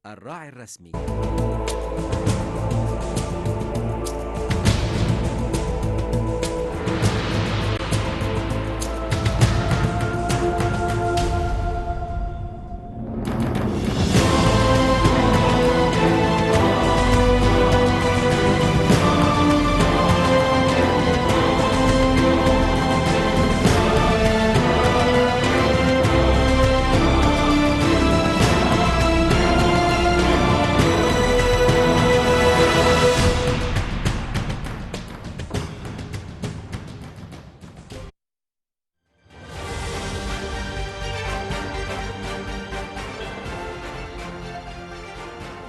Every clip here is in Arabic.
الراعي الرسمي.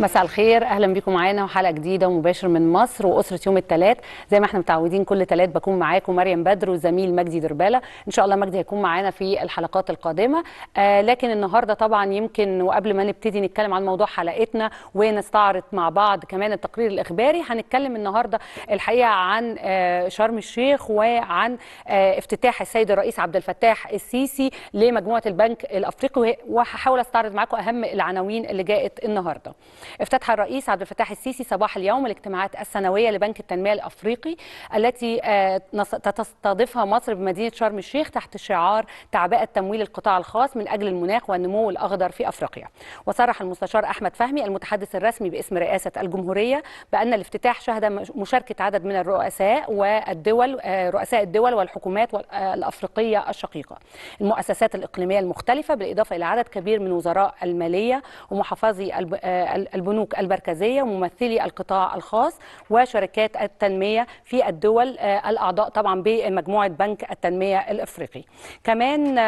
مساء الخير، اهلا بيكم معانا وحلقه جديده ومباشر من مصر واسره يوم الثلاث. زي ما احنا متعودين كل ثلاث بكون معاكم مريم بدر وزميل مجدي درباله. ان شاء الله مجدي هيكون معانا في الحلقات القادمه. لكن النهارده طبعا يمكن وقبل ما نبتدي نتكلم عن موضوع حلقتنا ونستعرض مع بعض كمان التقرير الاخباري، هنتكلم النهارده الحقيقه عن شرم الشيخ وعن افتتاح السيد الرئيس عبد الفتاح السيسي لمجموعه البنك الافريقي، وهحاول استعرض معاكم اهم العناوين اللي جاءت النهارده. افتتح الرئيس عبد الفتاح السيسي صباح اليوم الاجتماعات السنوية لبنك التنمية الأفريقي التي تستضيفها مصر بمدينة شرم الشيخ تحت شعار تعبئة تمويل القطاع الخاص من أجل المناخ والنمو الأخضر في أفريقيا. وصرح المستشار أحمد فهمي المتحدث الرسمي باسم رئاسة الجمهورية بأن الافتتاح شهد مشاركة عدد من الرؤساء والدول رؤساء الدول والحكومات الأفريقية الشقيقة، المؤسسات الإقليمية المختلفة، بالإضافة إلى عدد كبير من وزراء المالية ومحافظي البنوك المركزية وممثلي القطاع الخاص وشركات التنمية في الدول الأعضاء طبعا بمجموعة بنك التنمية الأفريقي. كمان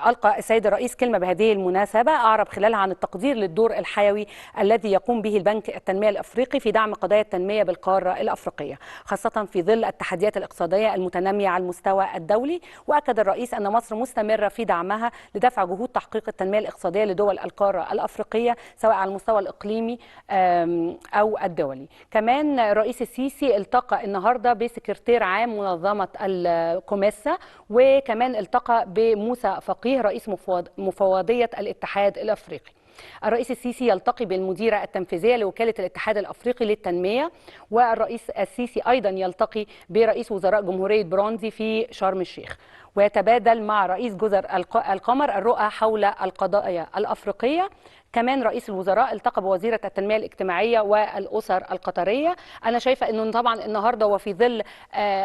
ألقى السيد الرئيس كلمة بهذه المناسبة أعرب خلالها عن التقدير للدور الحيوي الذي يقوم به البنك التنمية الأفريقي في دعم قضايا التنمية بالقارة الأفريقية، خاصة في ظل التحديات الاقتصادية المتنامية على المستوى الدولي. وأكد الرئيس أن مصر مستمرة في دعمها لدفع جهود تحقيق التنمية الاقتصادية لدول القارة الأفريقية سواء على المستوى الإقليمي أو الدولي. كمان الرئيس السيسي التقى النهاردة بسكرتير عام منظمة الكوميسا، وكمان التقى بموسى فقيه رئيس مفوضية الاتحاد الأفريقي. الرئيس السيسي يلتقي بالمديرة التنفيذية لوكالة الاتحاد الأفريقي للتنمية، والرئيس السيسي أيضا يلتقي برئيس وزراء جمهورية بروندي في شرم الشيخ، ويتبادل مع رئيس جزر القمر الرؤى حول القضايا الأفريقية. كمان رئيس الوزراء التقى بوزيرة التنمية الاجتماعية والأسر القطرية. أنا شايفة أنه طبعا النهاردة وفي ظل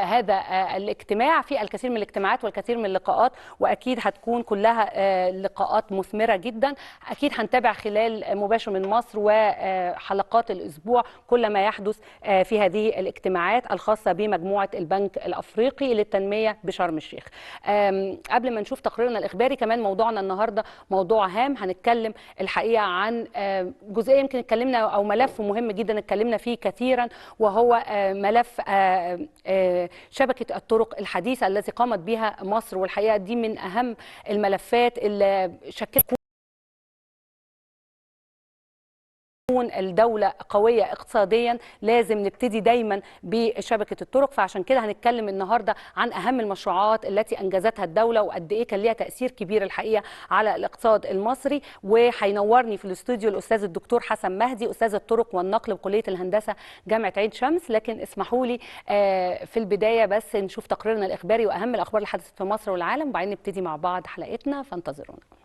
هذا الاجتماع في الكثير من الاجتماعات والكثير من اللقاءات، وأكيد هتكون كلها لقاءات مثمرة جدا. أكيد هنتابع خلال مباشر من مصر وحلقات الأسبوع كل ما يحدث في هذه الاجتماعات الخاصة بمجموعة البنك الأفريقي للتنمية بشرم الشيخ. قبل ما نشوف تقريرنا الإخباري، كمان موضوعنا النهاردة موضوع هام، هنتكلم الحقيقة عن جزئية يمكن اتكلمنا أو ملف مهم جدا اتكلمنا فيه كثيرا، وهو ملف شبكة الطرق الحديثة التي قامت بها مصر. والحقيقة دي من أهم الملفات اللي شكلت الدولة قوية اقتصاديا لازم نبتدي دايما بشبكة الطرق. فعشان كده هنتكلم النهاردة عن أهم المشروعات التي أنجزتها الدولة وقد إيه كان ليها تأثير كبير الحقيقة على الاقتصاد المصري. وهينورني في الاستوديو الأستاذ الدكتور حسن مهدي أستاذ الطرق والنقل بكلية الهندسة جامعة عين شمس. لكن اسمحوا لي في البداية بس نشوف تقريرنا الإخباري وأهم الأخبار اللي حدثت في مصر والعالم، وبعدين نبتدي مع بعض حلقتنا، فانتظرونا.